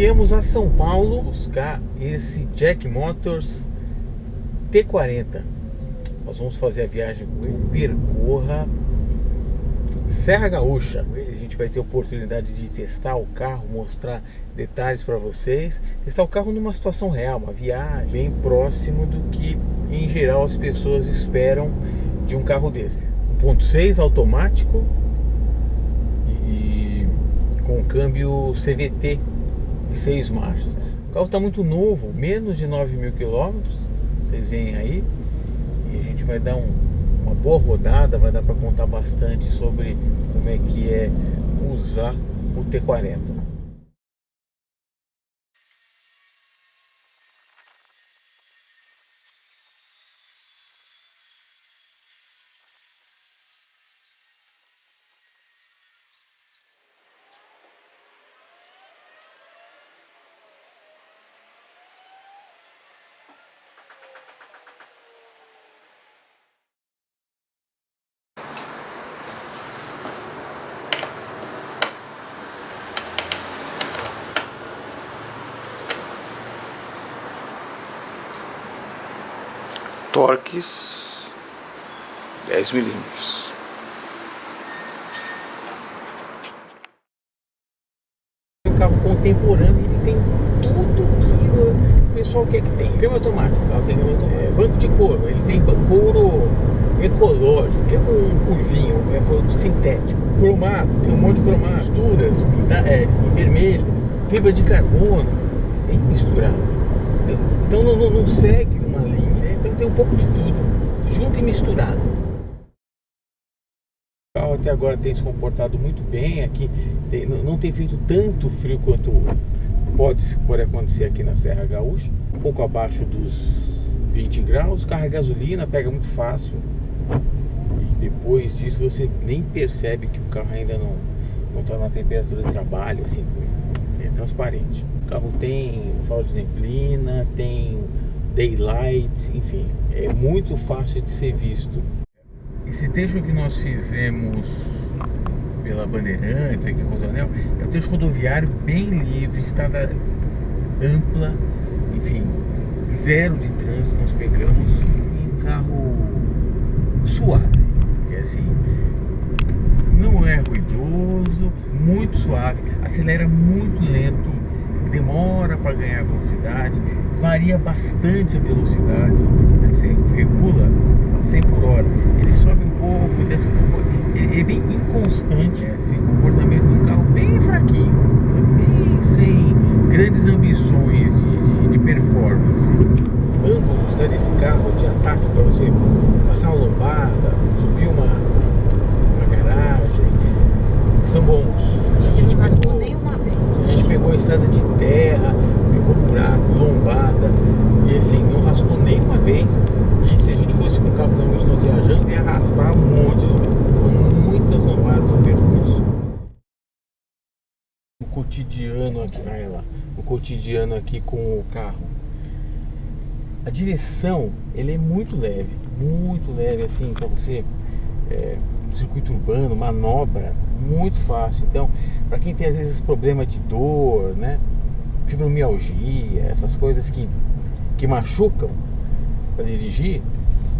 Viemos a São Paulo buscar esse Jack Motors T40. Nós vamos fazer a viagem com ele, percorra Serra Gaúcha. A gente vai ter oportunidade de testar o carro, mostrar detalhes para vocês, testar o carro numa situação real, uma viagem bem próximo do que em geral as pessoas esperam de um carro desse. 1.6 automático e com câmbio CVT de 6 marchas. O carro está muito novo, menos de 9.000 quilômetros, vocês veem aí, e a gente vai dar uma boa rodada, vai dar para contar bastante sobre como é que é usar o T40. Torques 10 milímetros. É um carro contemporâneo, ele tem tudo que o pessoal quer que tenha. Câmbio automático, o carro tem câmbio automático. Banco de couro, ele tem couro ecológico, que é um curvinho, é produto sintético. Cromado, tem um monte de cromado. Texturas, em vermelhas, fibra de carbono, bem misturado. Então não segue uma linha. Então tem um pouco de tudo, junto e misturado. O carro até agora tem se comportado muito bem aqui, não tem feito tanto frio quanto pode acontecer aqui na Serra Gaúcha, um pouco abaixo dos 20 graus, o carro é gasolina, pega muito fácil, e depois disso você nem percebe que o carro ainda não está na temperatura de trabalho, assim, é transparente. O carro tem farol de neblina, tem daylight, enfim, é muito fácil de ser visto. Esse trecho que nós fizemos pela Bandeirantes, aqui em Rodoanel, é um trecho rodoviário bem livre, estrada ampla, enfim, zero de trânsito. Nós pegamos um carro suave, é assim, não é ruidoso, muito suave, acelera muito lento, demora para ganhar velocidade, varia bastante a velocidade, você regula a 100 por hora, ele sobe um pouco, desce um pouco, ele é bem inconstante, assim, comportamento de um carro bem fraquinho, bem sem grandes ambições de performance. Ângulos, né, desse carro de ataque para você passar uma lombada, subir uma garagem, são bons. A gente raspou nem uma vez. A gente pegou a estrada de terra, pegou buraco, lombada, e assim, não raspou nem uma vez. E se a gente fosse com o carro que normalmente nós viajamos, ia raspar um monte de vezes, com muitas lombadas no percurso. O cotidiano aqui, vai lá, o cotidiano aqui com o carro. A direção, ele é muito leve assim, para você, circuito urbano, manobra, muito fácil. Então, para quem tem às vezes problema de dor, né, fibromialgia, essas coisas que machucam para dirigir,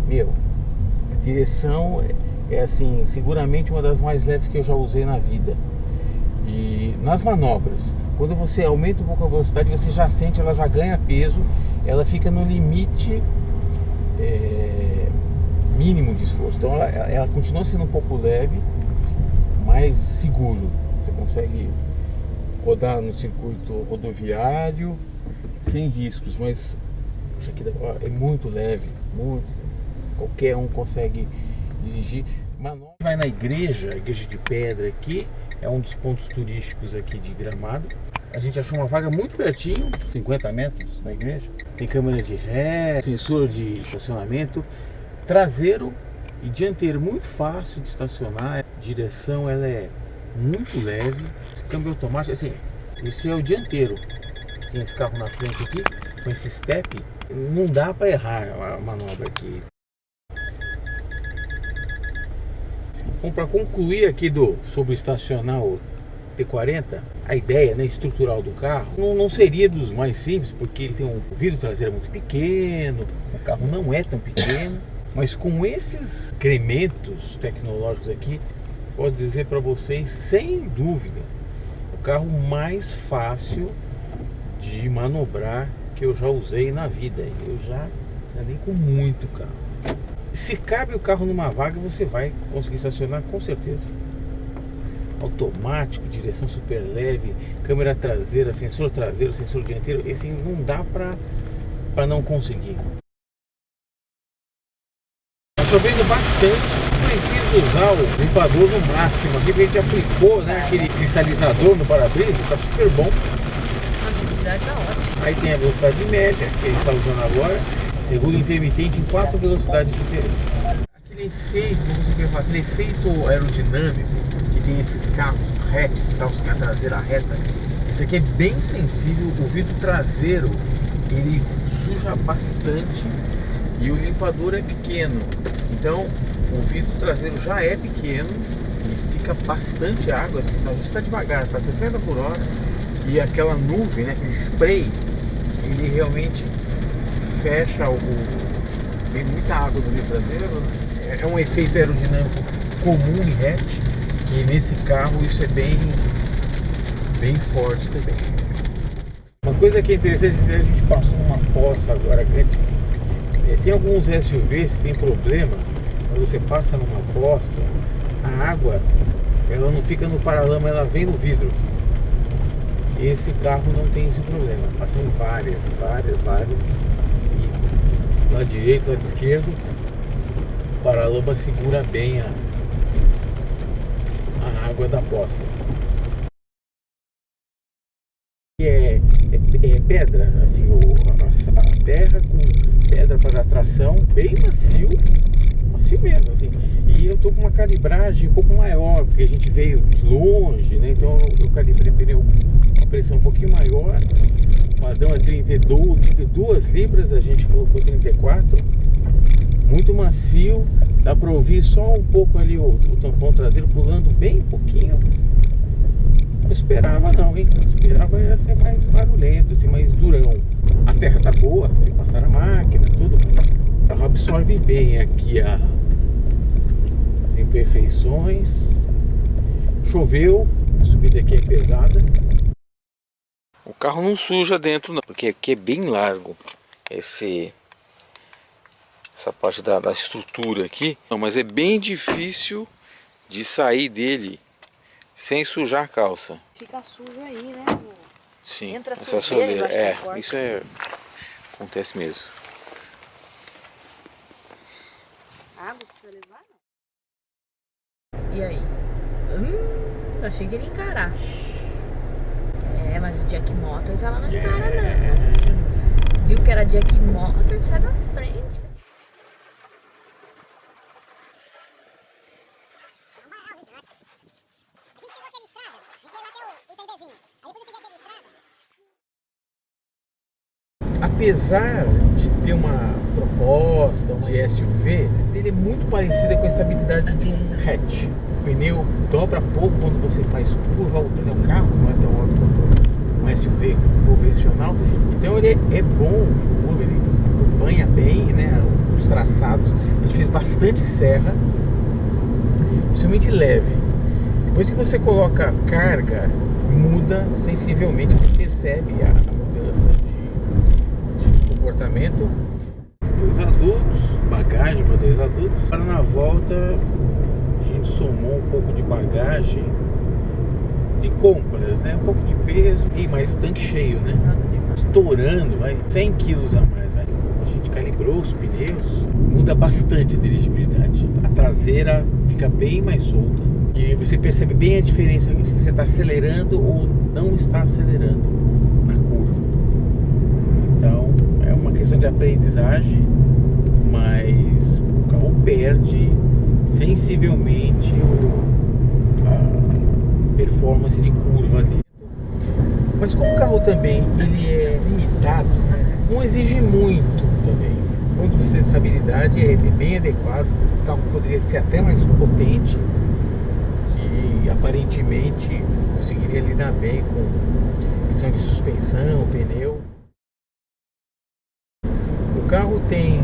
a direção é assim, seguramente uma das mais leves que eu já usei na vida. E nas manobras, quando você aumenta um pouco a velocidade, você já sente, ela já ganha peso, ela fica no limite mínimo de esforço. Então ela continua sendo um pouco leve, mais seguro. Você consegue rodar no circuito rodoviário sem riscos, mas isso aqui é muito leve, muito. Qualquer um consegue dirigir. Manobra. Vai na igreja, a igreja de pedra aqui, é um dos pontos turísticos aqui de Gramado. A gente achou uma vaga muito pertinho, 50 metros da igreja. Tem câmera de ré, sensor de estacionamento, traseiro e dianteiro muito fácil de estacionar. A direção ela é muito leve. Esse câmbio automático, assim, esse é o dianteiro. Tem esse carro na frente aqui, com esse step, não dá para errar a manobra aqui. Bom, para concluir aqui sobre estacionar o T40, a ideia, né, estrutural do carro não seria dos mais simples, porque ele tem um vidro traseiro muito pequeno, o carro não é tão pequeno, mas com esses incrementos tecnológicos aqui, posso dizer para vocês, sem dúvida, o carro mais fácil de manobrar que eu já usei na vida. Eu já andei com muito carro. Se cabe o carro numa vaga, você vai conseguir estacionar com certeza. Automático, direção super leve, câmera traseira, sensor traseiro, sensor dianteiro, esse não dá para não conseguir. Tá chovendo bastante, preciso usar o limpador no máximo aqui, porque a gente aplicou, né, aquele cristalizador no para-brisa, tá super bom. A visibilidade tá ótima. Aí tem a velocidade média, que a gente está usando agora, regula intermitente em 4 velocidades diferentes. Aquele efeito, vamos dizer, aquele efeito aerodinâmico que tem esses carros hatches, carros com a traseira reta, esse aqui é bem sensível. O vidro traseiro ele suja bastante e o limpador é pequeno, então o vidro traseiro já é pequeno e fica bastante água. Assim, a gente está devagar, para 60 por hora, e aquela nuvem, né, aquele spray, ele realmente fecha tem muita água no vidro traseiro, né? É um efeito aerodinâmico comum em hatch, e nesse carro isso é bem forte também. Uma coisa que é interessante, a gente passou uma poça agora grande. Tem alguns SUVs que tem problema, quando você passa numa poça, a água ela não fica no paralama, ela vem no vidro. Esse carro não tem esse problema, passam várias, e lado direito, lado esquerdo, o paralama segura bem a água da poça. É pedra, assim, a terra com pedra para dar tração, bem macio mesmo, assim. E eu tô com uma calibragem um pouco maior, porque a gente veio de longe, né? Então eu calibrei pneu uma pressão um pouquinho maior. O padrão é 32 libras, a gente colocou 34. Muito macio, dá para ouvir só um pouco ali o tampão traseiro pulando bem pouquinho. Não esperava não, hein? Eu esperava ia ser mais barulhento, assim, mais durão. A terra tá boa, você passar a máquina, tudo, mas o carro absorve bem aqui as imperfeições. Choveu, a subida aqui é pesada. O carro não suja dentro não, porque aqui é bem largo essa parte da estrutura aqui. Não, mas é bem difícil de sair dele sem sujar a calça. Fica sujo aí, né? Sim, entra essa sujeira, soleira. Isso acontece mesmo. Água precisa levar, não? E aí? Achei que ele ia encarar. Mas o Jack Motors ela não encara, não. Viu que era Jack Motors, sai da frente. Apesar de ter uma proposta de SUV, ele é muito parecida com a estabilidade de um hatch. O pneu dobra pouco quando você faz curva, o carro não é tão alto quanto um SUV convencional, então ele é bom de curva, ele acompanha bem, né, os traçados. A gente fez bastante serra, principalmente leve. Depois que você coloca carga, muda sensivelmente, você percebe a mudança de comportamento. 2 adultos, bagagem para 2 adultos. Para na volta a gente somou um pouco de bagagem de compras, né? Um pouco de peso e mais o tanque cheio, né? Estourando, vai 100 quilos a mais, vai. A gente calibrou os pneus, muda bastante a dirigibilidade. A traseira fica bem mais solta e você percebe bem a diferença se você está acelerando ou não está acelerando na curva. Então é uma questão de aprendizagem, mas o carro perde sensivelmente a performance de curva dele. Mas como o carro também ele é limitado, não exige muito também. O ponto de sustentabilidade é bem adequado. O carro poderia ser até mais potente, que e aparentemente conseguiria lidar bem com questão de suspensão, pneu. O carro tem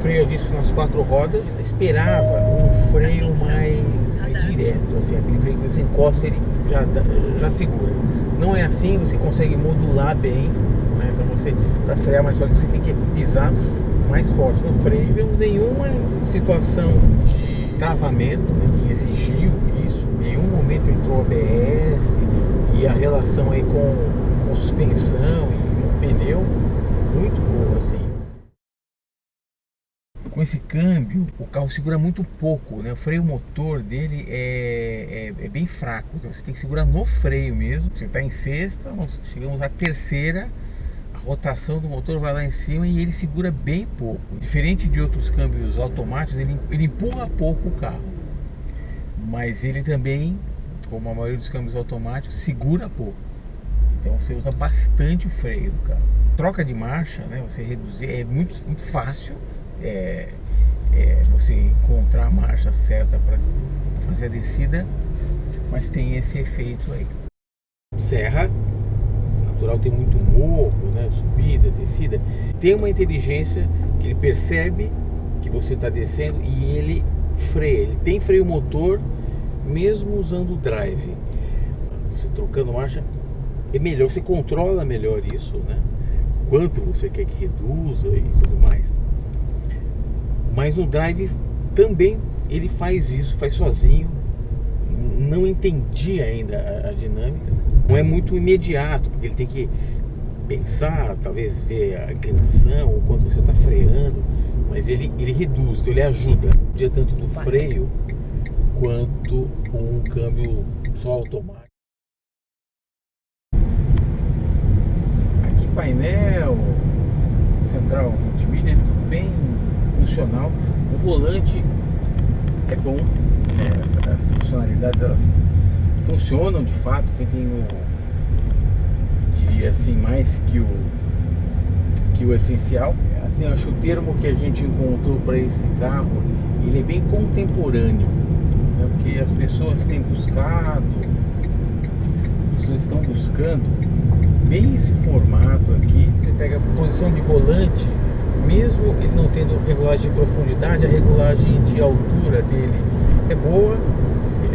freio a disco nas 4 rodas. Eu esperava um freio mais direto, assim, aquele freio que você encosta, ele já segura. Não é assim, você consegue modular bem, né? Então você, para frear mais forte, você tem que pisar mais forte no freio. Não tivemos nenhuma situação de travamento, né, que exigiu isso. Em nenhum momento entrou ABS, e a relação aí com suspensão e o pneu muito boa, assim. Com esse câmbio, o carro segura muito pouco, né? O freio motor dele é bem fraco, então você tem que segurar no freio mesmo. Você está em sexta, nós chegamos à terceira, a rotação do motor vai lá em cima e ele segura bem pouco. Diferente de outros câmbios automáticos, ele empurra pouco o carro, mas ele também, como a maioria dos câmbios automáticos, segura pouco. Então você usa bastante o freio do carro. Troca de marcha, né? Você reduzir é muito fácil. Você encontrar a marcha certa para fazer a descida, mas tem esse efeito aí. Serra natural tem muito morro, né? Subida, descida. Tem uma inteligência que ele percebe que você está descendo e ele freia. Ele tem freio motor mesmo usando o drive. Você trocando marcha é melhor, você controla melhor isso, né? Quanto você quer que reduza e tudo mais. Mas no drive também ele faz isso, faz sozinho. Não entendi ainda a dinâmica. Não é muito imediato, porque ele tem que pensar, talvez ver a inclinação, o quanto você está freando. Mas ele reduz, então ele ajuda. Não tanto do freio quanto um câmbio só automático. Aqui painel, central multimídia, tudo bem funcional. O volante é bom, as funcionalidades elas funcionam de fato. Você tem diria assim, mais que o essencial. Assim, eu acho que o termo que a gente encontrou para esse carro, ele é bem contemporâneo, né? Porque as pessoas têm buscado, as pessoas estão buscando bem esse formato aqui. Você pega a posição de volante, mesmo ele não tendo regulagem de profundidade, a regulagem de altura dele é boa,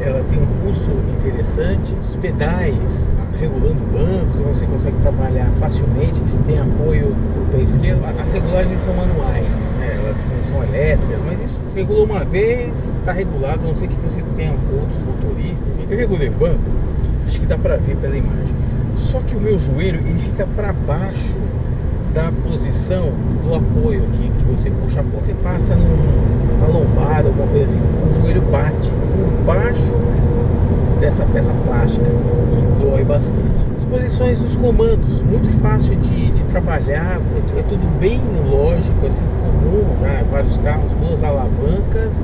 ela tem um pulso interessante, os pedais regulando bancos, você consegue trabalhar facilmente, tem apoio para o pé esquerdo. As regulagens são manuais, né? Elas não são elétricas, mas isso você regulou uma vez, está regulado, a não ser que você tenha outros motoristas. Eu regulei o banco, acho que dá para ver pela imagem, só que o meu joelho ele fica para baixo da posição do apoio aqui, que você puxa, você passa numa lombada, alguma coisa assim, o joelho bate por baixo dessa peça plástica e dói bastante. As posições dos comandos, muito fácil de trabalhar, é tudo bem lógico, assim, comum já em vários carros, 2 alavancas,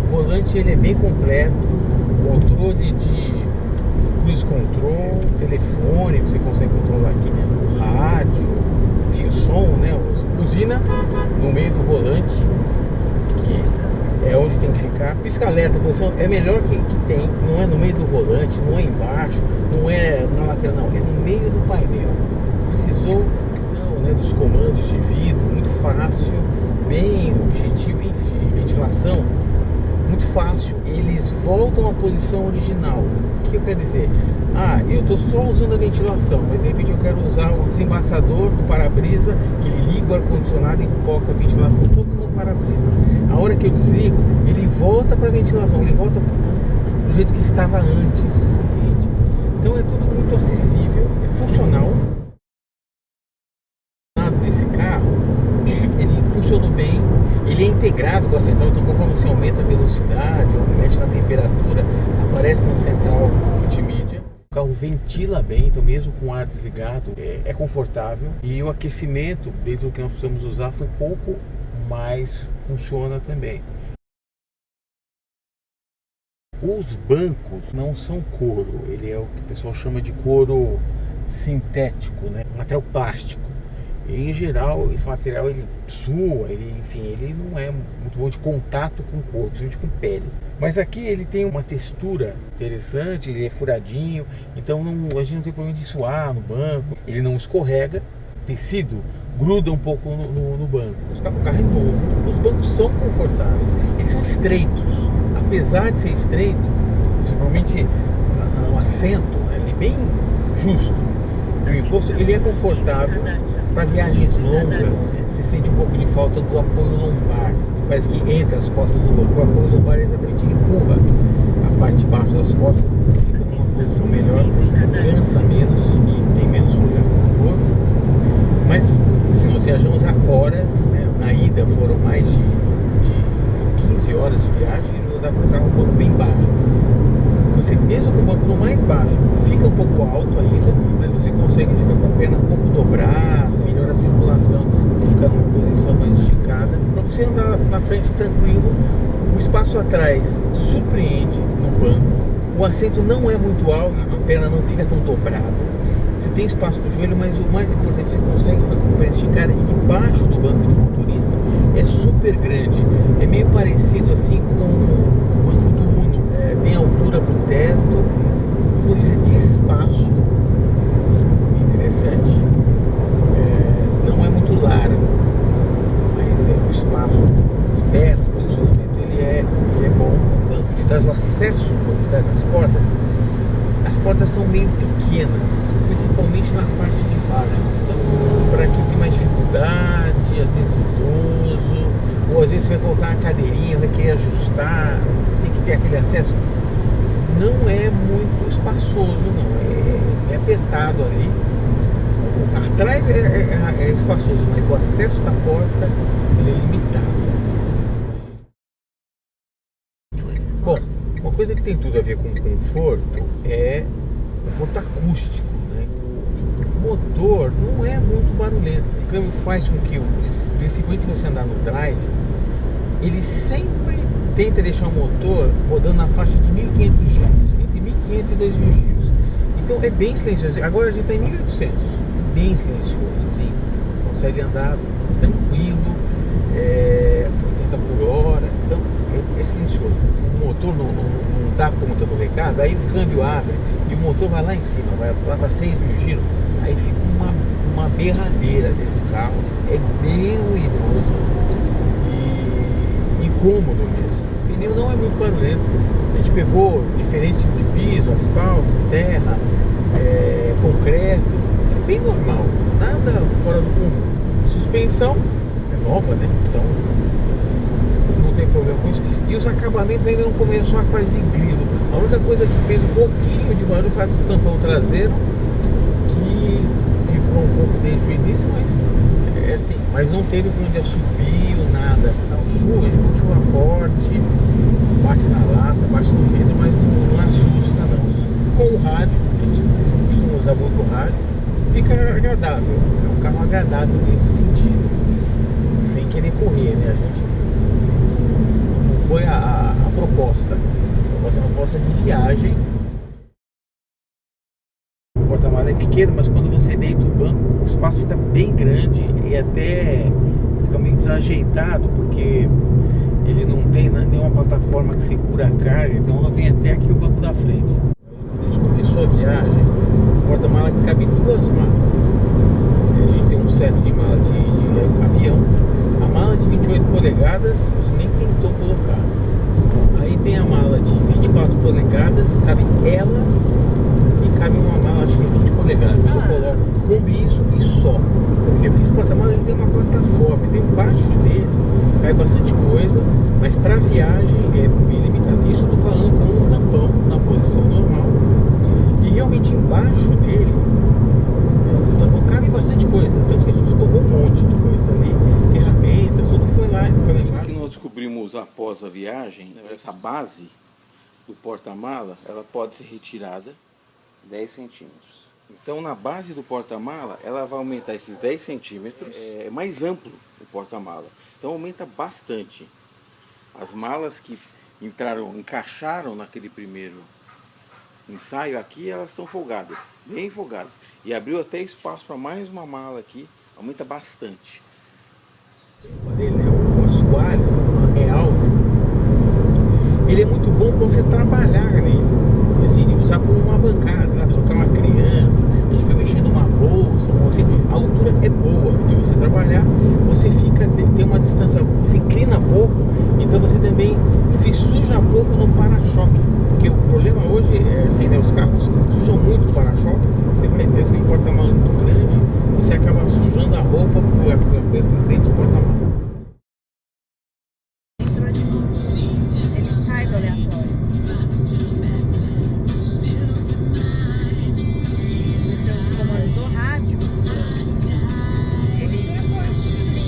o volante ele é bem completo, controle de cruise control, telefone, você consegue controlar aqui, o rádio, o som, né? Buzina no meio do volante, que é onde tem que ficar. Pisca-alerta, posição é melhor que tem, não é no meio do volante, não é embaixo, não é na lateral, não, é no meio do painel. Precisou, né, dos comandos de vidro, muito fácil, bem objetivo, enfim, ventilação, muito fácil. Eles voltam à posição original. O que eu quero dizer? Eu estou só usando a ventilação, mas de repente eu quero usar o desembaçador do para-brisa, que ele liga o ar-condicionado e coloca a ventilação toda no para-brisa. A hora que eu desligo, ele volta para a ventilação, ele volta do jeito que estava antes, entende? Então é tudo muito acessível, é funcional. Desse carro, ele funcionou bem, ele é integrado com a central, então conforme você aumenta a velocidade ou mexe na temperatura, aparece na central multimídia. O carro ventila bem, então mesmo com o ar desligado é confortável, e o aquecimento dentro do que nós precisamos usar foi pouco, mas funciona também. Os bancos não são couro, ele é o que o pessoal chama de couro sintético, né? Material plástico. E, em geral, esse material ele sua, ele não é muito bom de contato com o corpo, principalmente com pele. Mas aqui ele tem uma textura interessante, ele é furadinho, então a gente não tem problema de suar no banco, ele não escorrega, o tecido gruda um pouco no banco. O carro é novo, os bancos são confortáveis, eles são estreitos, apesar de ser estreito, principalmente o assento, ele é bem justo. O encosto ele é confortável para viagens longas. Você sente um pouco de falta do apoio lombar. Parece que entre as costas do banco, o apoio lombar exatamente empurra a parte de baixo das costas. Você fica numa posição melhor, você cansa menos e tem menos problema com o corpo. Mas assim, nós viajamos há horas, né? Na ida foram mais de 15 horas de viagem e dá para colocar um banco bem baixo. Você mesmo com o banco no mais baixo fica um pouco alto ainda, mas você consegue ficar com a perna um pouco dobrada, melhora a circulação, você fica numa posição mais esticada, para você andar na frente tranquilo. O espaço atrás surpreende no banco, o assento não é muito alto, a perna não fica tão dobrada, você tem espaço para o joelho, mas o mais importante, você consegue ficar com a perna esticada, e debaixo do banco do motorista é super grande, é meio parecido assim com o banco do Uno. Tem altura para o teto, motorista de espaço, interessante, não é muito largo, mas o espaço, as pernas, o posicionamento, ele é bom. O banco de trás, o acesso ao banco de trás, as portas são meio pequenas, principalmente na parte de baixo, então para quem tem mais dificuldade, às vezes idoso, ou às vezes você vai colocar uma cadeirinha, vai querer ajustar, tem que ter aquele acesso. Não é muito espaçoso, não, é apertado ali. Atrás é espaçoso, mas o acesso da porta ele é limitado. Bom, uma coisa que tem tudo a ver com conforto é conforto acústico, né? O motor não é muito barulhento, o câmbio faz com que, principalmente se você andar no drive, ele sempre tenta deixar o motor rodando na faixa de 1.500 giros, entre 1.500 e 2.000 giros. Então é bem silencioso. Agora a gente está em 1.800, bem silencioso, assim, consegue andar tranquilo, 80 por hora, então é silencioso. O motor não dá conta do recado, aí o câmbio abre e o motor vai lá em cima, vai lá para 6.000 giros, aí fica uma berradeira dentro do carro, é bem ruidoso e incômodo mesmo. O pneu não é muito barulhento, a gente pegou diferentes tipos de piso, asfalto, terra, concreto, é bem normal, nada fora do comum. A suspensão é nova, né? Então não tem problema com isso. E os acabamentos ainda não começou a fase de grilo. A única coisa que fez um pouquinho de barulho foi o tampão traseiro, que ficou um pouco desde o início, mas é assim, mas não teve como de assobio, nada. Chuva, chuva forte, bate na lata, bate no vidro, mas não assusta não. Com o rádio, a gente costuma usar muito o rádio, fica agradável, é um carro agradável nesse sentido, sem querer correr, né? A gente não foi a proposta. A proposta é uma proposta de viagem. O porta-malas é pequeno, mas quando você deita o banco, o espaço fica bem grande e até fica meio desajeitado, porque ele não tem nenhuma plataforma que segura a carga, então ela vem até aqui o banco da frente. Quando a gente começou a viagem, o porta-malas cabe 2 malas. A gente tem um set de mala de avião. A mala de 28 polegadas a gente nem tentou colocar. Aí tem a mala de 24 polegadas, cabe ela e cabe uma mala, acho que 20 polegadas. Eu coloco, coube isso e só. Por quê? Porque esse porta-malas tem uma plataforma, tem embaixo dele, cai bastante coisa, mas para viagem é bem limitado. Isso eu tô falando com um tampão na posição normal. E realmente embaixo dele, o tampão cabe bastante coisa. Tanto que a gente colocou um monte de coisa ali, ferramentas, tudo foi lá. O que nós descobrimos após a viagem, essa base do porta-mala, ela pode ser retirada 10 centímetros. Então na base do porta-mala, ela vai aumentar esses 10 centímetros, é mais amplo o porta-mala. Então aumenta bastante. As malas que encaixaram naquele primeiro ensaio aqui, elas estão folgadas, bem folgadas. E abriu até espaço para mais uma mala aqui, aumenta bastante. O assoalho é alto, ele é muito pra você trabalhar nele. Assim, usar como uma bancada, né? Trocar uma criança, a gente foi mexendo numa bolsa, assim, a altura é boa de você trabalhar, você fica, tem uma distância, você inclina pouco, então você também se suja pouco no para-choque, porque o problema hoje é assim, né? Os carros sujam muito o para-choque, você vai ter assim, um porta-malas muito grande, você acaba sujando a roupa por a coisa dentro do porta-malas. Entrou de novo. Ele sai do aleatório. Se você usa o comando do rádio,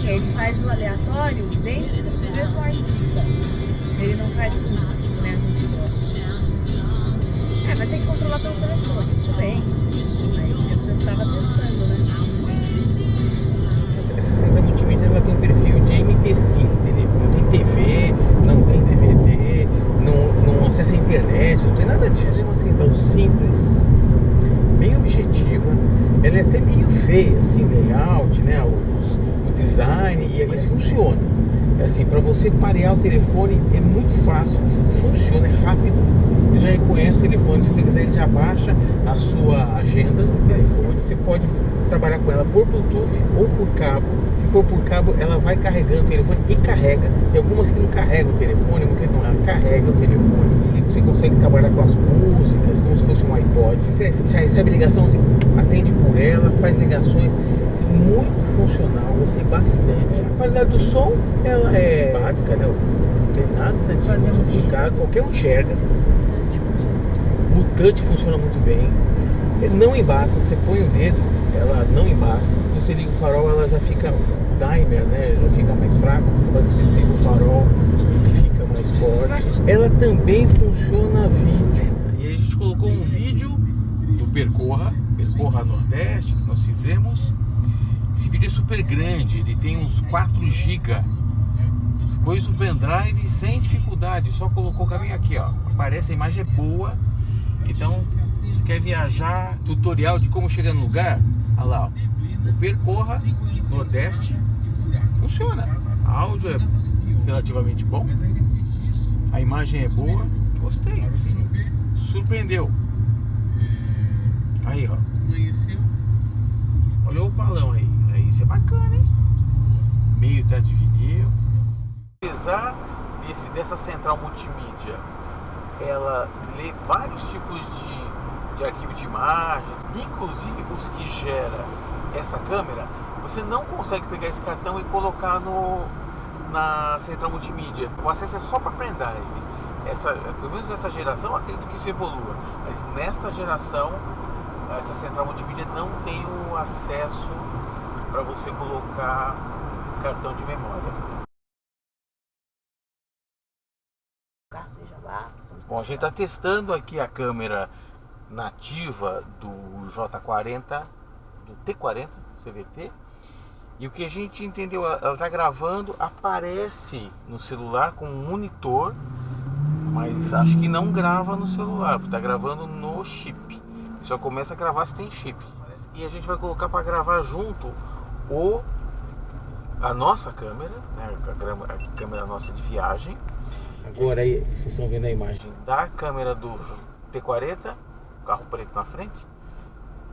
ele faz o aleatório dentro do mesmo artista. Ele não faz tudo, né? A gente gosta. Vai ter que controlar pelo telefone, tudo bem. Mas eu tava testando, né? Essa central multimídia ela tem um perfil de MP5, entendeu? Não tem TV, não tem DVD, não acessa a internet, não tem nada disso. É uma central simples, bem objetiva, ela é até meio feia, assim, layout, né? O design, mas funciona. É assim, para você parear o telefone é muito fácil, funciona, é rápido, ele já reconhece o telefone, se você quiser ele já baixa a sua agenda do telefone, você pode trabalhar com ela por Bluetooth ou por cabo. Se for por cabo, ela vai carregando o telefone e carrega. Tem algumas que não carregam o telefone, muitas não, ela carrega o telefone e você consegue trabalhar com as músicas como se fosse um iPod. Você já recebe ligação, atende por ela, faz ligações. Muito funcional, gostei bastante. A qualidade do som, ela é básica, né? Não tem nada de sofisticado, qualquer um enxerga. O touch funciona muito bem. Ele não embaça, você põe o dedo, ela não embaça. Você liga o farol, ela já fica dimer, né? Já fica mais fraco. Quando você liga o farol, ele fica mais forte. Ela também funciona vídeo. E a gente colocou um vídeo do Percorra Nordeste que nós fizemos. Esse vídeo é super grande, ele tem uns 4 GB. Pôs o pendrive sem dificuldade, só colocou o caminho aqui, ó. Aparece, a imagem é boa. Então, você quer viajar, tutorial de como chegar no lugar? Olha lá, ó. O Percorra Nordeste funciona. O áudio é relativamente bom. A imagem é boa. Gostei, assim, surpreendeu. Aí, ó. Olha o balão aí. Isso é bacana, hein? Meio teto de vinil. Apesar dessa central multimídia, ela lê vários tipos de arquivo de imagem, inclusive os que gera essa câmera, você não consegue pegar esse cartão e colocar na central multimídia. O acesso é só para pendrive. Pelo menos nessa geração, acredito que isso evolua. Mas nessa geração, essa central multimídia não tem o acesso para você colocar cartão de memória. Bom, a gente está testando aqui a câmera nativa do J40, do T40 CVT, e o que a gente entendeu, ela está gravando, aparece no celular com um monitor, mas acho que não grava no celular, porque está gravando no chip. Só começa a gravar se tem chip. E a gente vai colocar para gravar junto a nossa câmera, né, a câmera nossa de viagem. Agora aí, vocês estão vendo a imagem da câmera do T40, carro preto na frente.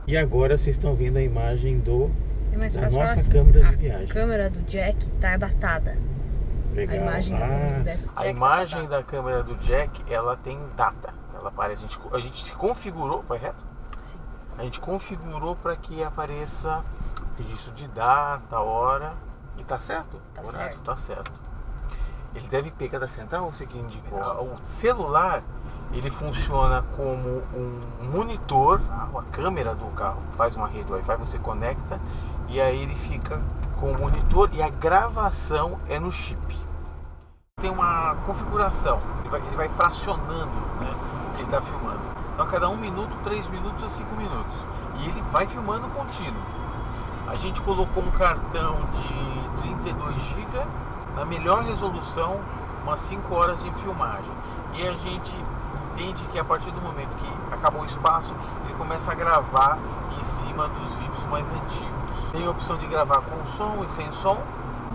E agora vocês estão vendo a imagem da nossa câmera de viagem. A câmera do Jack tá datada. Legal. A imagem da câmera do Jack. A imagem da câmera do Jack, ela tem data. Ela aparece. A gente se configurou, foi reto? Sim. A gente configurou para que apareça registro de data, hora. E tá certo? Tá O horário certo. tá certo. Ele deve pegar da central, você que indicou. O celular, ele funciona como um monitor. A câmera do carro faz uma rede Wi-Fi, você conecta e aí ele fica com o monitor e a gravação é no chip. Tem uma configuração, ele vai fracionando, né, o que ele está filmando. Então a cada 1 minuto, 3 minutos ou 5 minutos. E ele vai filmando contínuo. A gente colocou um cartão de 32 GB na melhor resolução, umas 5 horas de filmagem. E a gente entende que a partir do momento que acabou o espaço, ele começa a gravar em cima dos vídeos mais antigos. Tem a opção de gravar com som e sem som.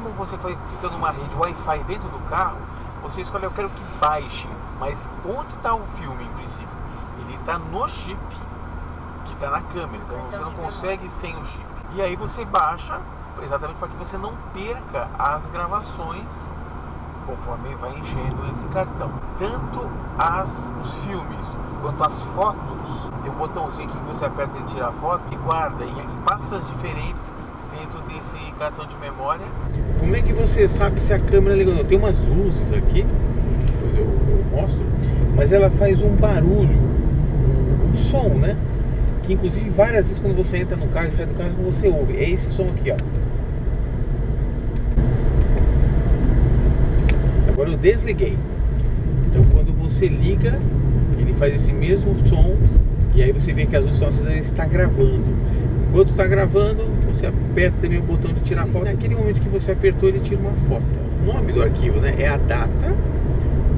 Como você fica numa rede Wi-Fi dentro do carro, você escolhe, eu quero que baixe Mas onde está o filme, em princípio? Ele está no chip que está na câmera, então você não consegue sem o chip. E aí você baixa, exatamente para que você não perca as gravações conforme vai enchendo esse cartão. Tanto os filmes quanto as fotos, tem um botãozinho aqui que você aperta e tira a foto e guarda em pastas diferentes dentro desse cartão de memória. Como é que você sabe se a câmera ligou? Tem umas luzes aqui, depois eu mostro, mas ela faz um barulho, um som, né? Que inclusive várias vezes quando você entra no carro e sai do carro você ouve. É esse som aqui, ó. Agora eu desliguei. Então quando você liga, ele faz esse mesmo som. E aí você vê que as luzes estão acesas, ele está gravando. Enquanto está gravando, você aperta também o botão de tirar foto. E naquele momento que você apertou, ele tira uma foto. O nome do arquivo, né, é a data,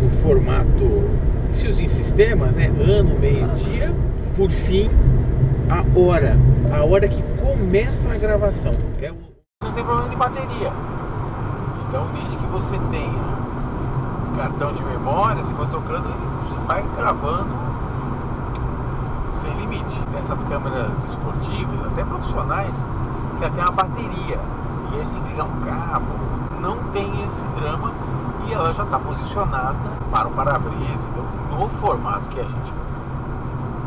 do formato, se usa em sistemas, né, ano, mês, dia, por fim, a hora que começa a gravação. Não tem problema de bateria. Então, desde que você tenha cartão de memória, você vai trocando e você vai gravando sem limite. Dessas câmeras esportivas, até profissionais, que ela tem uma bateria e aí você tem que ligar um cabo. Não tem esse drama e ela já está posicionada para o para-brisa. Então, no formato que a gente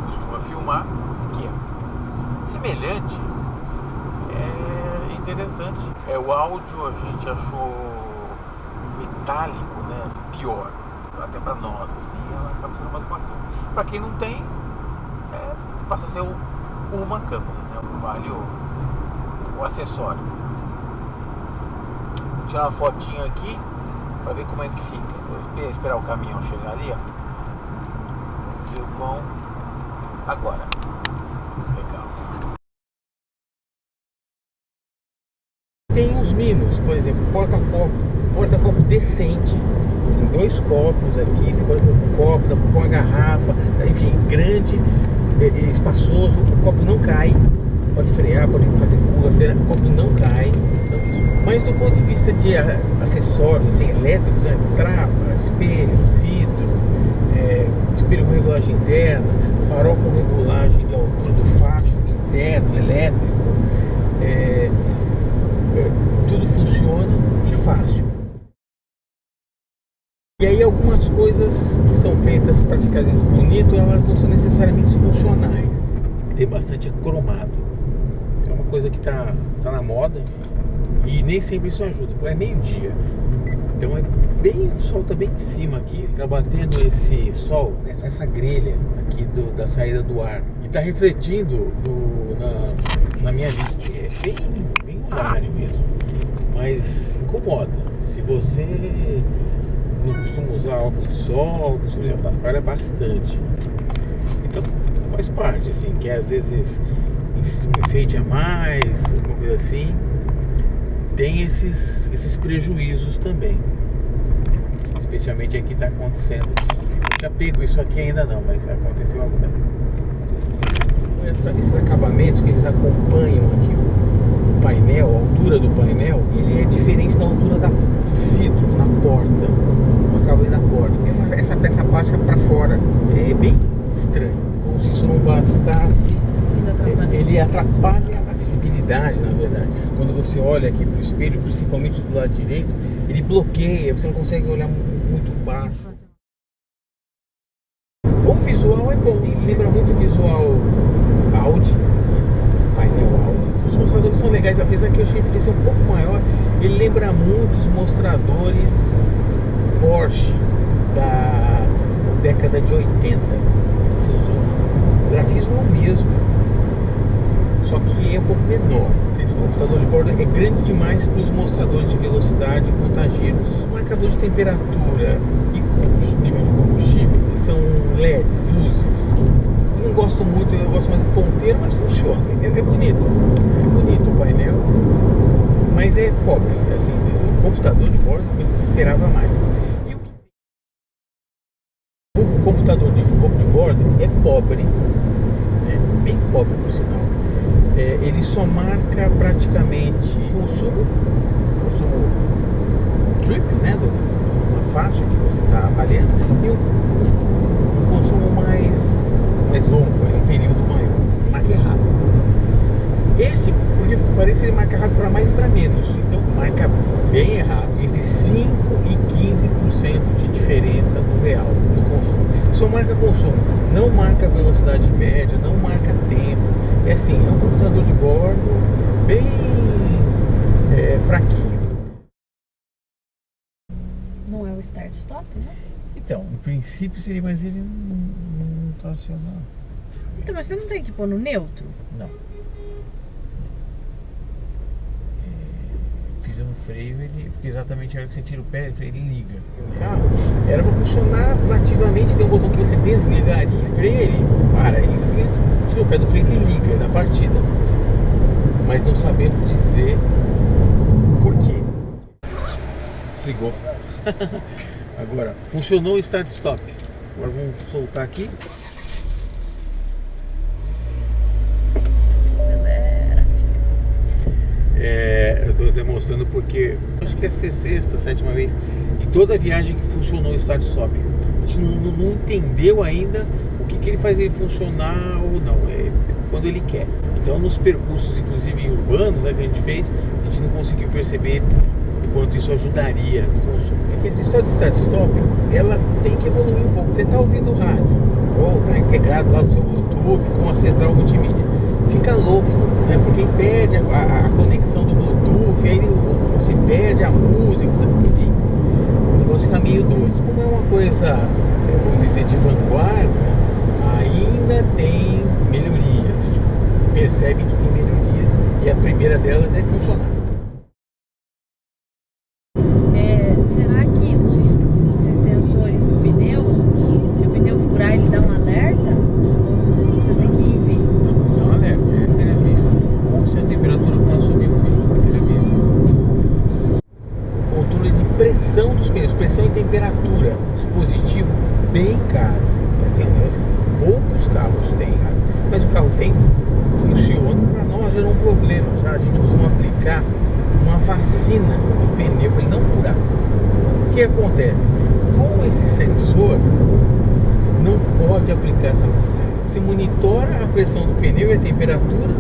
costuma filmar, que é semelhante, é interessante. O áudio a gente achou metálico, né? Pior. Até para nós, assim, ela acaba sendo mais bacana. Para quem não tem, passa a ser uma câmera, né? Vale o acessório. Vou tirar uma fotinha aqui para ver como é que fica. Vou esperar o caminhão chegar ali, ó. Vamos ver o quão. Agora. Legal. Tem uns mimos, por exemplo, porta-copo decente. Tem 2 copos aqui, você pode pôr um copo, dá pra pôr uma garrafa, enfim, grande, espaçoso, o copo não cai, pode frear, pode fazer curva, o copo não cai. Então, isso. Mas do ponto de vista de acessórios assim, elétricos, né, trava, espelho, vidro, espelho com regulagem interna, farol com regulagem de altura do facho interno, elétrico, tudo funciona e fácil. E aí algumas coisas que são feitas para ficar às vezes bonito, elas não são necessariamente funcionais. Tem bastante cromado. É uma coisa que tá na moda e nem sempre isso ajuda. É meio-dia. Então o sol tá bem em cima aqui. Ele tá batendo esse sol, essa grelha aqui da saída do ar. E tá refletindo na minha vista. É bem horário mesmo. Mas incomoda. Se você não costuma usar óculos de sol, costuma atrapalha bastante. Então faz parte, assim, que às vezes enfeite a mais, alguma coisa assim, tem esses prejuízos também. Especialmente aqui está acontecendo. Já pego isso aqui ainda não, mas aconteceu agora. Esses acabamentos que eles acompanham aqui o painel, a altura do painel, ele é diferente da altura do vidro na porta. Acabei da porta, essa peça plástica para fora é bem estranho, como se isso não bastasse. Ele atrapalha a visibilidade, na verdade. Quando você olha aqui para o espelho, principalmente do lado direito, ele bloqueia, você não consegue olhar muito baixo. O visual é bom, ele lembra muito o visual Audi, painel Audi. Os mostradores são legais, apesar que eu achei que ele ser um pouco maior. Ele lembra muito os mostradores Porsche da década de 80. Você usou. O grafismo é o mesmo, só que é um pouco menor. O computador de bordo é grande demais para os mostradores de velocidade e contagiros. O marcador de temperatura e nível de combustível são LEDs, luzes. Eu não gosto muito, eu gosto mais de ponteiro, mas funciona. É bonito. É bonito o painel, mas é pobre. Assim, o computador de bordo eu esperava mais. O computador de bordo é pobre, bem pobre por sinal. Ele só marca praticamente consumo trip, né, uma faixa que você está avaliando, e um se ele marca errado para mais e para menos. Então marca bem errado, entre 5% e 15% de diferença no real, no consumo. Só marca consumo, não marca velocidade média, não marca tempo. É assim, é um computador de bordo bem fraquinho. Não é o start-stop, né? Então, no princípio seria, mas ele não está acionado. Então, mas você não tem que pôr no neutro? Não. Pisa no freio, porque exatamente a hora que você tira o pé, ele liga. O carro era para funcionar nativamente, tem um botão que você desligaria, freia, ele para, ele tira o pé do freio, ele liga na partida. Mas não sabemos dizer por quê. Desligou. Agora, funcionou o start-stop. Agora vamos soltar aqui. Acelera, Eu estou demonstrando porque acho que é a sexta, sétima vez em toda a viagem que funcionou o start-stop. A gente não entendeu ainda o que ele faz ele funcionar ou não, quando ele quer. Então nos percursos, inclusive urbanos, que a gente fez, a gente não conseguiu perceber o quanto isso ajudaria no consumo. É que essa história de start-stop, ela tem que evoluir um pouco. Você está ouvindo o rádio, ou está integrado lá no seu Bluetooth com a central multimídia, fica louco, né? Porque perde a conexão do Bluetooth, aí você perde a música, enfim, o negócio fica meio doido. Como é uma coisa, vamos dizer, de vanguarda, ainda tem melhorias, a gente percebe que tem melhorias, e a primeira delas é funcionar. Será que esses sensores do pneu, se o pneu furar, ele dá um alerta? Ou você tem que ir ver? Dá um alerta, essa ele avisa. Ou se a temperatura começa a subir muito, ele avisa. Controle de pressão dos pneus, pressão e temperatura, dispositivo bem caro. Assim, poucos carros têm, mas o carro tem, funciona. Para nós era um problema, já a gente costuma aplicar uma vacina no pneu para ele não furar. O que acontece? Com esse sensor, não pode aplicar essa vacina. Você monitora a pressão do pneu e a temperatura.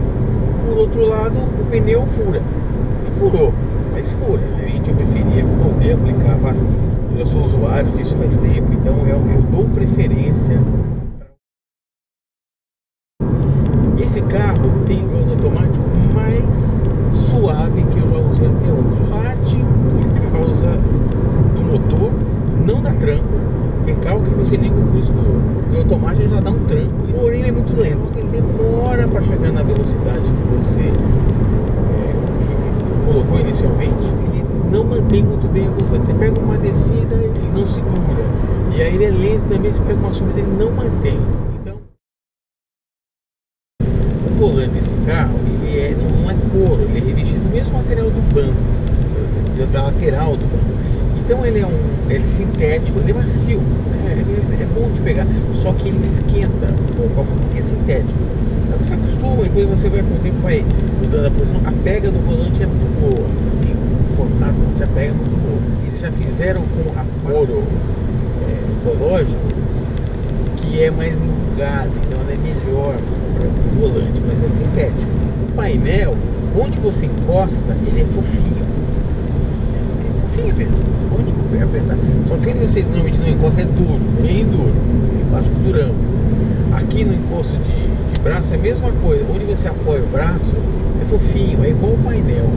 Por outro lado, o pneu fura. Furou, mas fura. A gente preferia poder aplicar a vacina. Eu sou usuário disso faz tempo, então eu dou preferência. Esse carro tem o piloto automático mais suave que eu já usei até hoje. Parte por causa do motor, não dá tranco. Tem carro que você liga o cruise do automático já dá um tranco. Porém, ele é muito lento. Ele demora para chegar na velocidade que você colocou inicialmente. Ele não mantém muito bem a velocidade. Você pega uma descida, ele não segura. E aí ele é lento também. Você pega uma subida, ele não mantém. O volante desse carro, ele não é couro, ele é revestido do mesmo material do banco, da lateral do banco. Então ele é sintético, ele é macio, né? Ele é bom de pegar, só que ele esquenta um pouco porque é sintético. Então você acostuma, depois você vai com o tempo, vai mudando a posição, a pega do volante é muito boa, assim, o formato do volante, a pega é muito boa. Eles já fizeram com a couro ecológico, que é mais enrugado, então ela é melhor o volante, mas é sintético. O painel, onde você encosta, ele é fofinho. É fofinho mesmo, onde apertar. Só que onde você normalmente não encosta é duro, bem duro, embaixo durão. Aqui no encosto de braço é a mesma coisa, onde você apoia o braço é fofinho, é igual o painel.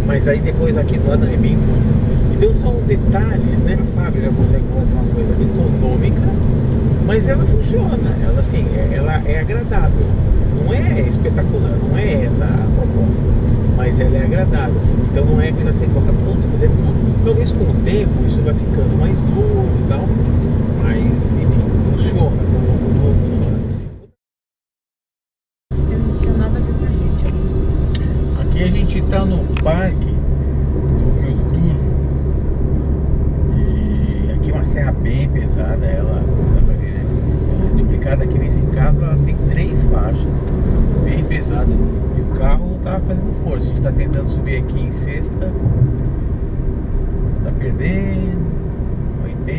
Mas aí depois aqui do lado é bem duro. Então são detalhes, né? A fábrica consegue fazer uma coisa econômica, mas ela funciona, ela assim, ela é agradável. Não é espetacular, não é essa a proposta, mas ela é agradável. Então não é que você gosta tanto, mas é duro. Talvez com o tempo isso vai ficando mais duro e tal, mas enfim, funciona, não funciona. Não tinha nada a ver com a gente, Aqui a gente está no parque do Rio do Turvo. E aqui é uma serra bem pesada, ela é duplicada. Aqui nesse caso ela tem 3 faixas, bem pesada, e o carro tá fazendo força. A gente está tentando subir aqui em sexta, tá perdendo 80,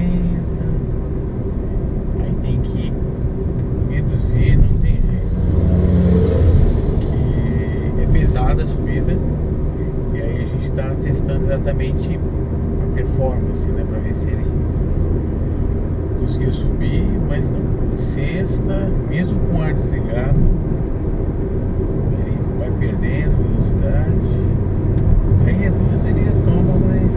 aí tem que reduzir, não tem jeito, que é pesado. exatamente a performance, né? Para ver se ele conseguiu subir, mas não. Em sexta, mesmo com o ar desligado, ele vai perdendo velocidade. Aí reduz, ele retoma, mas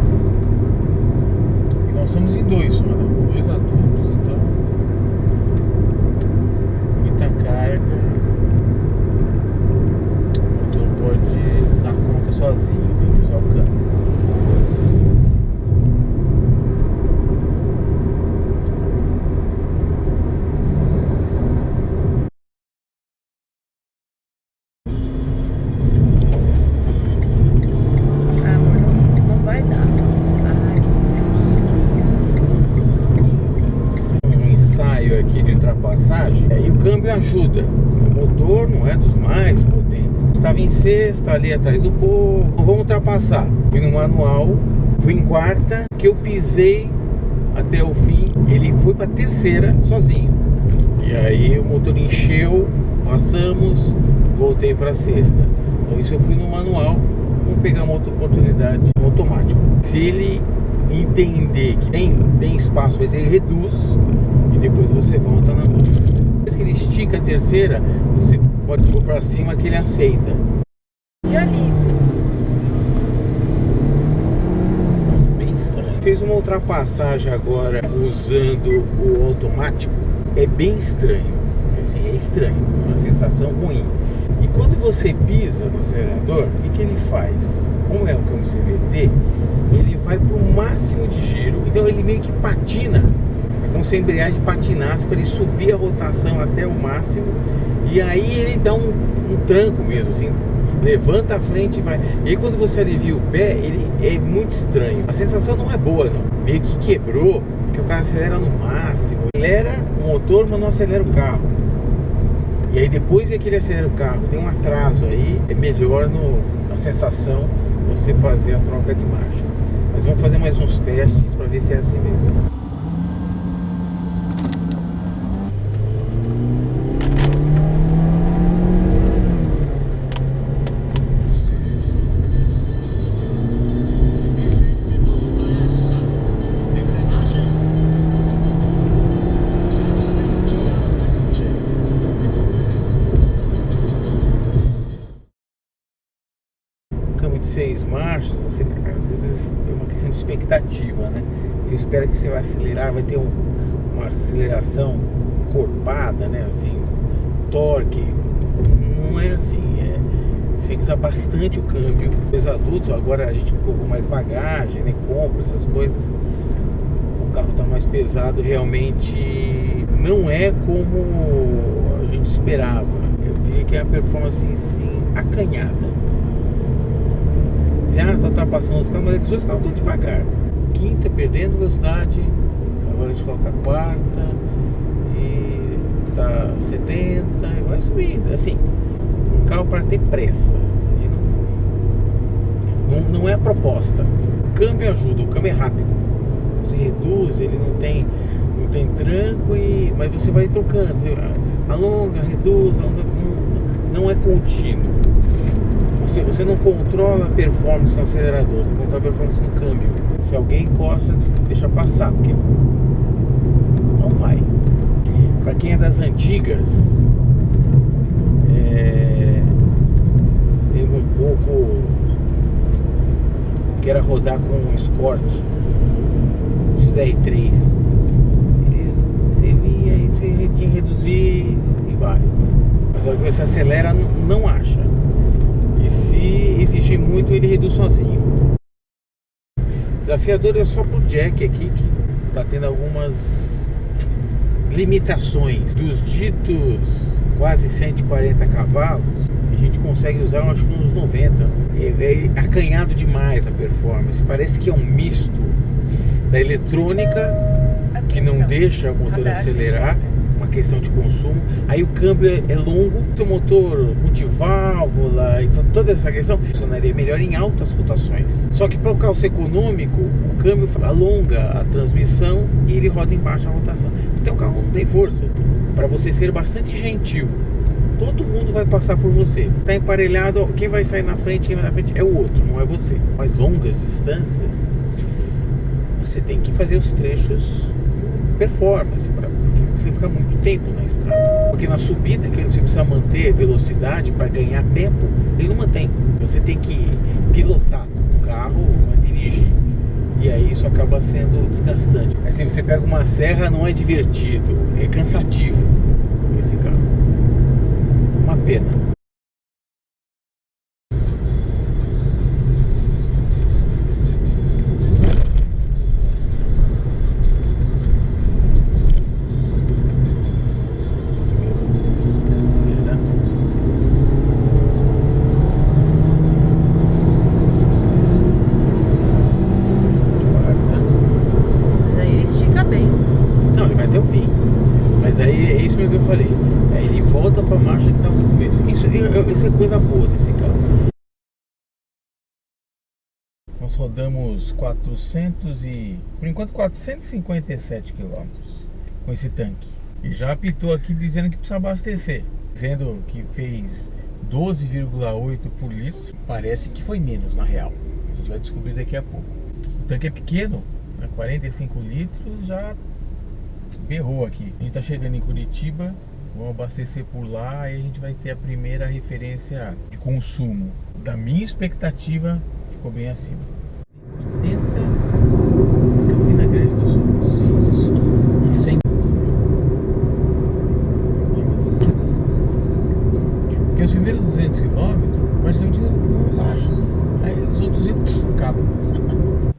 nós somos em dois só, né? 2 adultos, então muita carga, o motor pode dar conta sozinho, tem que usar o câmbio. E o câmbio ajuda. O motor não é dos mais potentes. Estava em sexta, ali atrás do povo. Vamos ultrapassar. Fui no manual, fui em quarta, que eu pisei até o fim. Ele foi para terceira sozinho. E aí o motor encheu, passamos, voltei para sexta. Então isso eu fui no manual. Vamos pegar uma outra oportunidade no automático. Se ele entender que tem espaço, mas ele reduz e depois você volta na mão. Depois que ele estica a terceira, você pode pôr para cima que ele aceita. De alívio. Nossa, bem estranho. Fez uma ultrapassagem agora usando o automático. É bem estranho. Assim, é estranho. É uma sensação ruim. E quando você pisa no acelerador, o que ele faz? Como é um câmbio CVT, ele vai para o máximo de giro. Então ele meio que patina. É como se a embreagem patinasse para ele subir a rotação até o máximo. E aí ele dá um tranco mesmo, assim. Levanta a frente e vai. E aí quando você alivia o pé, ele é muito estranho. A sensação não é boa, não. Meio que quebrou, porque o carro acelera no máximo. Acelera o motor, mas não acelera o carro. E aí depois é que ele acelera o carro. Tem um atraso aí. É melhor na sensação você fazer a troca de marcha. Mas vamos fazer mais uns testes para ver se é assim mesmo. Câmbio de 6 marchas, você, às vezes é uma questão de expectativa, né? Você espera que você vai acelerar, vai ter uma aceleração encorpada, né? Assim, torque. Não é assim, você tem que usar bastante o câmbio. Os adultos, agora a gente colocou mais bagagem, né? Compra, essas coisas. O carro está mais pesado, realmente não é como a gente esperava. Eu diria que é uma performance assim, acanhada. Tá ultrapassando os carros, mas é que os dois carros estão devagar. Quinta, perdendo velocidade. Agora a gente coloca a quarta. E tá 70 e vai subindo. Assim, um carro para ter pressa. Não é a proposta. O câmbio ajuda, o câmbio é rápido. Você reduz, ele não tem tranco, mas você vai trocando. Você alonga, reduz, alonga, não é contínuo. Você não controla a performance no acelerador, você controla a performance no câmbio. Se alguém encosta, deixa passar, porque não vai. Para quem é das antigas, tem um pouco que era rodar com um Escort XR3. Você vinha e você tinha que reduzir e vai. Mas a hora que você acelera, não acha. E se exigir muito, ele reduz sozinho. Desafiador é só pro Jack aqui, que tá tendo algumas limitações. Dos ditos quase 140 cavalos, a gente consegue usar, acho que uns 90. É acanhado demais a performance. Parece que é um misto da eletrônica, que não deixa o motor acelerar. Uma questão de consumo. Aí o câmbio é longo, o motor multiválvula e toda essa questão funcionaria melhor em altas rotações. Só que para o carro ser econômico, o câmbio alonga a transmissão e ele roda em baixa rotação. Então o carro não tem força. Para você ser bastante gentil todo mundo vai passar por você. Tá emparelhado, quem vai sair na frente, quem vai na frente é o outro, não é você. Mais longas distâncias, você tem que fazer os trechos performance, porque você fica muito tempo na estrada. Porque na subida, que você precisa manter velocidade para ganhar tempo, ele não mantém. Você tem que pilotar o carro, dirigir. E aí isso acaba sendo desgastante. Assim, você pega uma serra, não é divertido, é cansativo esse carro. Uma pena. Isso é coisa boa desse carro. Nós rodamos por enquanto 457 quilômetros com esse tanque. E já apitou aqui dizendo que precisa abastecer, dizendo que fez 12,8 por litro. Parece que foi menos na real. A gente vai descobrir daqui a pouco. O tanque é pequeno, 45 litros, já berrou aqui. A gente tá chegando em Curitiba. Vamos abastecer por lá e a gente vai ter a primeira referência de consumo. Da minha expectativa, ficou bem acima. 80 Campina Grande do Sul. Sim. E 100. Porque os primeiros 200 km praticamente não baixa. Aí os outros 200 acabam. O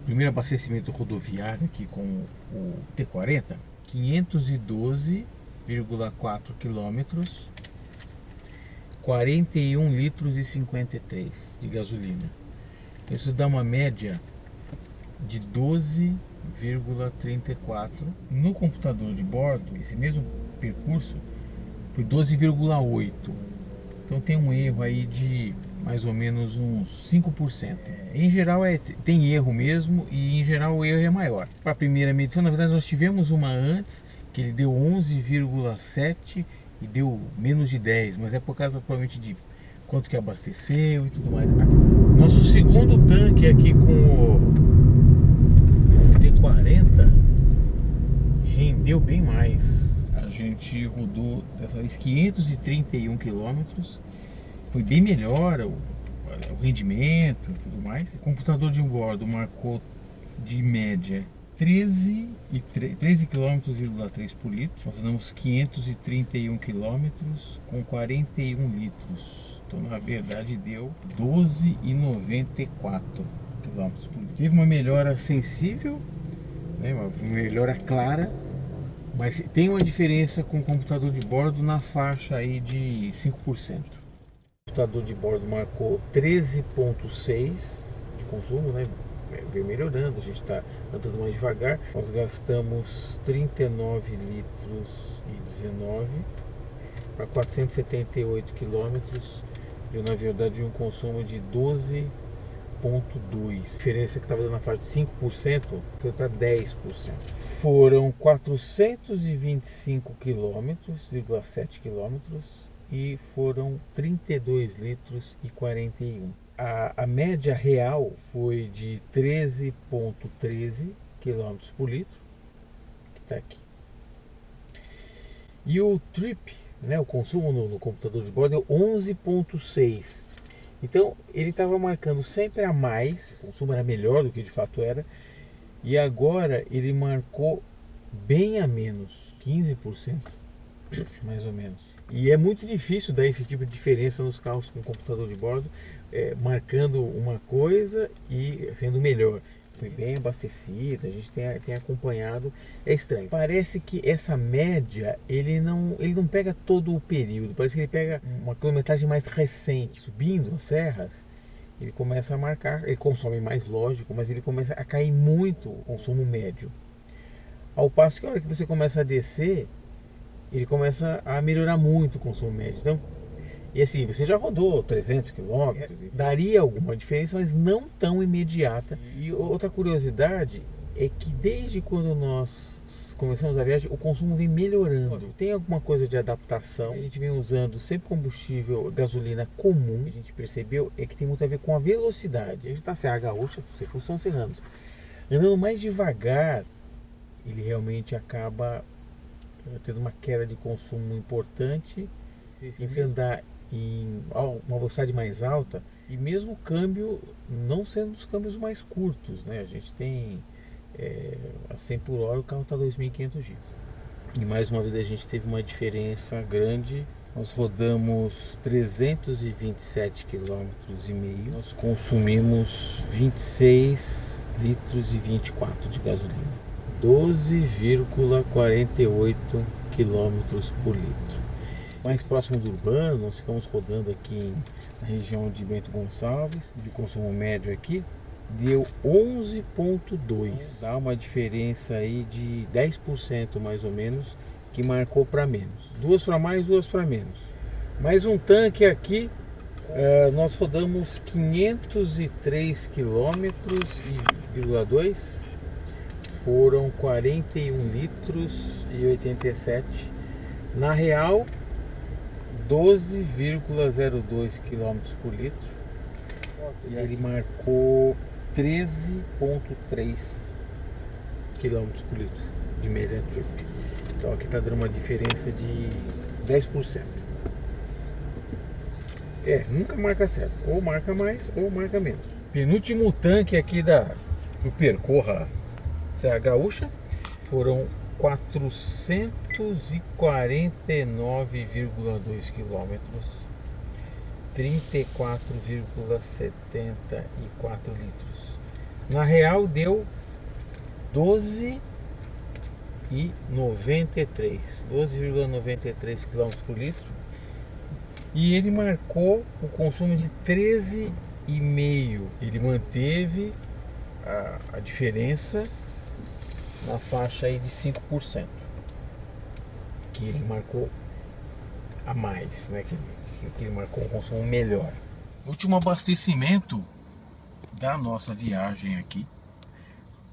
primeiro abastecimento rodoviário aqui com o T40, 512,4 quilômetros, 41 litros e 53 de gasolina. Isso dá uma média de 12,34. No computador de bordo, esse mesmo percurso foi 12,8. Então tem um erro aí de mais ou menos uns 5%. Em geral tem erro mesmo, e em geral o erro é maior. Para a primeira medição, na verdade nós tivemos uma antes que ele deu 11,7 e deu menos de 10, mas é por causa provavelmente de quanto que abasteceu e tudo mais. Nosso segundo tanque aqui com o T40 rendeu bem mais. A gente rodou dessa vez 531 quilômetros, foi bem melhor o rendimento e tudo mais. O computador de bordo marcou de média 13,3 km por litro. Nós andamos 531 km com 41 litros. Então, na verdade, deu 12,94 km por litro. Teve uma melhora sensível, né, uma melhora clara, mas tem uma diferença com o computador de bordo na faixa aí de 5%. O computador de bordo marcou 13,6 de consumo, né? Veio melhorando, a gente está andando mais devagar. Nós gastamos 39 litros e 19 para 478 quilômetros. Deu na verdade um consumo de 12,2. A diferença que estava dando na faixa de 5% foi para 10%. Foram 425 quilômetros, 7 quilômetros, e foram 32 litros e 41. A média real foi de 13,13 km por litro, que está aqui. E o trip, né, o consumo no computador de bordo, é 11,6. Então ele estava marcando sempre a mais, o consumo era melhor do que de fato era, e agora ele marcou bem a menos, 15%, mais ou menos. E é muito difícil dar esse tipo de diferença nos carros com computador de bordo, marcando uma coisa e sendo melhor. Foi bem abastecido, a gente tem acompanhado. É estranho, parece que essa média ele não pega todo o período, parece que ele pega uma quilometragem mais recente. Subindo as serras, ele começa a marcar, ele consome mais, lógico, mas ele começa a cair muito o consumo médio, ao passo que a hora que você começa a descer, ele começa a melhorar muito o consumo médio. Então, e assim, você já rodou 300 km, daria alguma diferença, mas não tão imediata. E outra curiosidade é que desde quando nós começamos a viagem, o consumo vem melhorando. Tem alguma coisa de adaptação. A gente vem usando sempre combustível, gasolina comum. A gente percebeu é que tem muito a ver com a velocidade. A gente está Serra Gaúcha, os São Serranos. Andando mais devagar, ele realmente acaba tendo uma queda de consumo importante. Se você andar em uma velocidade mais alta, e mesmo o câmbio não sendo dos câmbios mais curtos, né? A gente tem a 100 por hora, o carro está 2.500 giros. E mais uma vez a gente teve uma diferença grande. Nós rodamos 327 km e meio. Nós consumimos 26 litros e 24 de gasolina. 12,48 km por litro. Mais próximo do urbano, nós ficamos rodando aqui na região de Bento Gonçalves. De consumo médio aqui deu 11,2. Dá uma diferença aí de 10% mais ou menos, que marcou para menos. Duas para mais, duas para menos. Mais um tanque aqui, nós rodamos 503 quilômetros e 2. Foram 41 litros e 87. Na real, 12,02 km por litro. E ele marcou 13,3 km por litro de média trip. Então aqui está dando uma diferença de 10%. Nunca marca certo. Ou marca mais ou marca menos. Penúltimo tanque aqui do Percorra Serra Gaúcha foram 449,2 quilômetros, 34,74 litros. Na real deu 12,93 km por litro. E ele marcou o consumo de 13,5. Ele manteve a diferença na faixa aí de 5%, que ele marcou a mais, né? Que ele marcou um consumo melhor. Último abastecimento da nossa viagem aqui.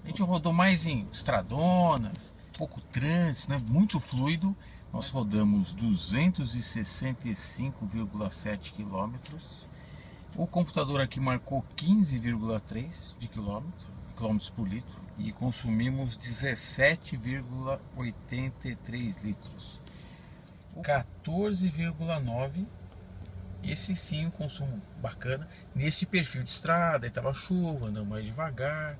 A gente rodou mais em estradonas, pouco trânsito, né? Muito fluido. Nós rodamos 265,7 quilômetros. O computador aqui marcou 15,3 de quilômetros por litro e consumimos 17,83 litros. 14,9. Esse sim, um consumo bacana. Neste perfil de estrada, estava chuva, andando mais devagar.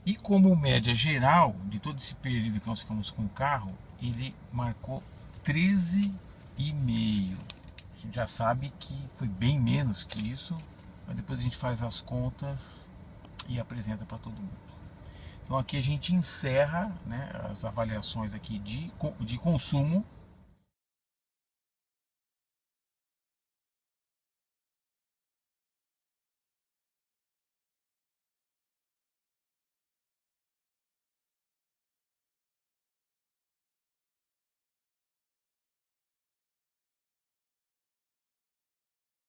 E como média geral de todo esse período que nós ficamos com o carro, ele marcou 13,5. A gente já sabe que foi bem menos que isso, mas depois a gente faz as contas e apresenta para todo mundo. Então aqui a gente encerra, né, as avaliações aqui de consumo.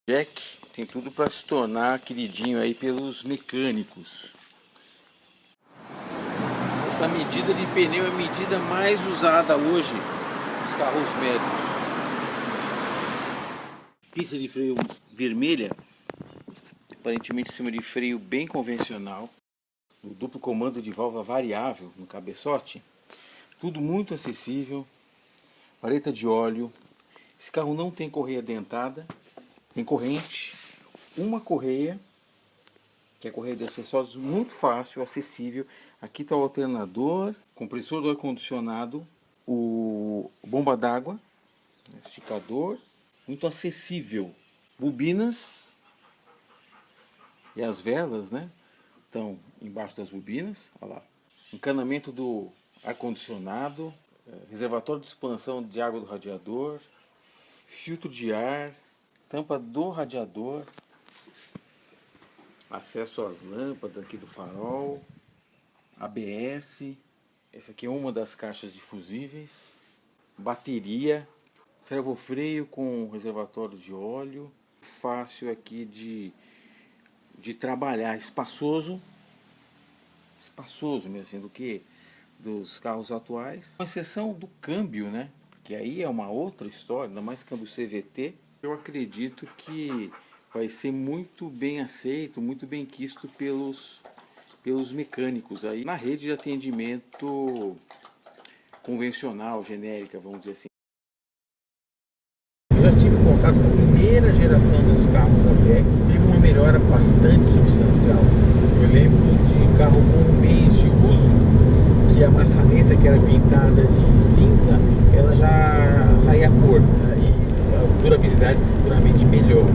Jack tem tudo para se tornar queridinho aí pelos mecânicos. Essa medida de pneu é a medida mais usada hoje nos carros médios. Pista de freio vermelha, aparentemente sistema de freio bem convencional, o duplo comando de válvula variável no cabeçote, tudo muito acessível, vareta de óleo. Esse carro não tem correia dentada, tem corrente, uma correia, que é a correia de acessórios, muito fácil, acessível. Aqui está o alternador, compressor do ar-condicionado, o bomba d'água, esticador, muito acessível. Bobinas e as velas, né, estão embaixo das bobinas. Olha lá. Encanamento do ar-condicionado, reservatório de expansão de água do radiador, filtro de ar, tampa do radiador, acesso às lâmpadas aqui do farol, ABS, essa aqui é uma das caixas de fusíveis, bateria, servofreio com reservatório de óleo, fácil aqui de trabalhar, espaçoso espaçoso mesmo, assim, do que dos carros atuais. Com exceção do câmbio, né? Que aí é uma outra história, ainda mais câmbio CVT. Eu acredito que vai ser muito bem aceito, muito bem quisto pelos mecânicos aí na rede de atendimento convencional, genérica, vamos dizer assim. Eu já tive contato com a primeira geração dos carros da VEC, teve uma melhora bastante substancial. Eu lembro de carro com um mês de uso, que a maçaneta que era pintada de cinza, ela já saía a cor, né? E a durabilidade seguramente melhor.